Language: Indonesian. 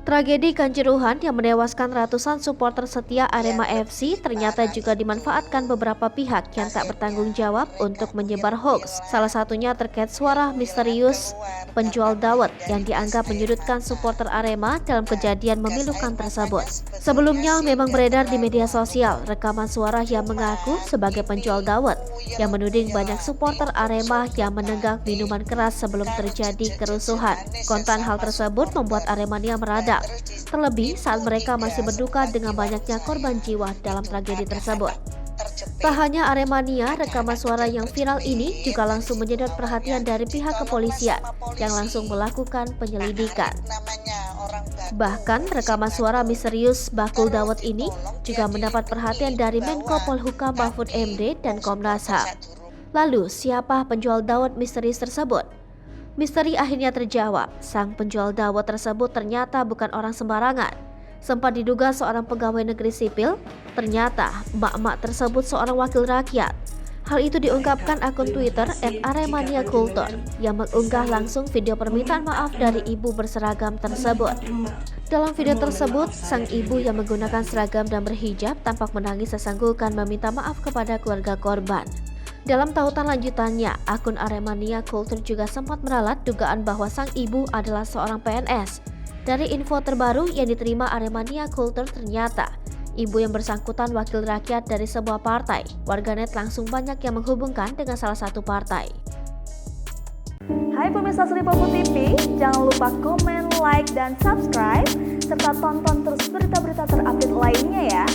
Tragedi Kanjuruhan yang menewaskan ratusan supporter setia Arema FC ternyata juga dimanfaatkan beberapa pihak yang tak bertanggung jawab untuk menyebar hoax. Salah satunya terkait suara misterius penjual dawet yang dianggap menyudutkan supporter Arema dalam kejadian memilukan tersebut. Sebelumnya memang beredar di media sosial rekaman suara yang mengaku sebagai penjual dawet yang menuding banyak supporter Arema yang menenggak minuman keras sebelum terjadi kerusuhan. Kontan hal tersebut membuat Aremania meradang, terlebih saat mereka masih berduka dengan banyaknya korban jiwa dalam tragedi tersebut. Tak hanya Aremania, rekaman suara yang viral ini juga langsung menyedot perhatian dari pihak kepolisian yang langsung melakukan penyelidikan. Bahkan rekaman suara misterius bakul dawet ini juga mendapat perhatian dari Menko Polhukam Mahfud MD dan Komnas HAM. Lalu siapa penjual dawet misterius tersebut? Misteri akhirnya terjawab, sang penjual dawet tersebut ternyata bukan orang sembarangan. Sempat diduga seorang pegawai negeri sipil, ternyata emak-emak tersebut seorang wakil rakyat. Hal itu diungkapkan akun Twitter @aremaniaculture yang mengunggah langsung video permintaan maaf dari ibu berseragam tersebut. Dalam video tersebut, sang ibu yang menggunakan seragam dan berhijab tampak menangis sesanggukan meminta maaf kepada keluarga korban. Dalam tautan lanjutannya, akun Aremania Culture juga sempat meralat dugaan bahwa sang ibu adalah seorang PNS. Dari info terbaru yang diterima Aremania Culture, ternyata ibu yang bersangkutan wakil rakyat dari sebuah partai. Warganet langsung banyak yang menghubungkan dengan salah satu partai. Hai pemirsa Sri Popo TV, jangan lupa komen, like, dan subscribe, serta tonton terus berita-berita terupdate lainnya ya.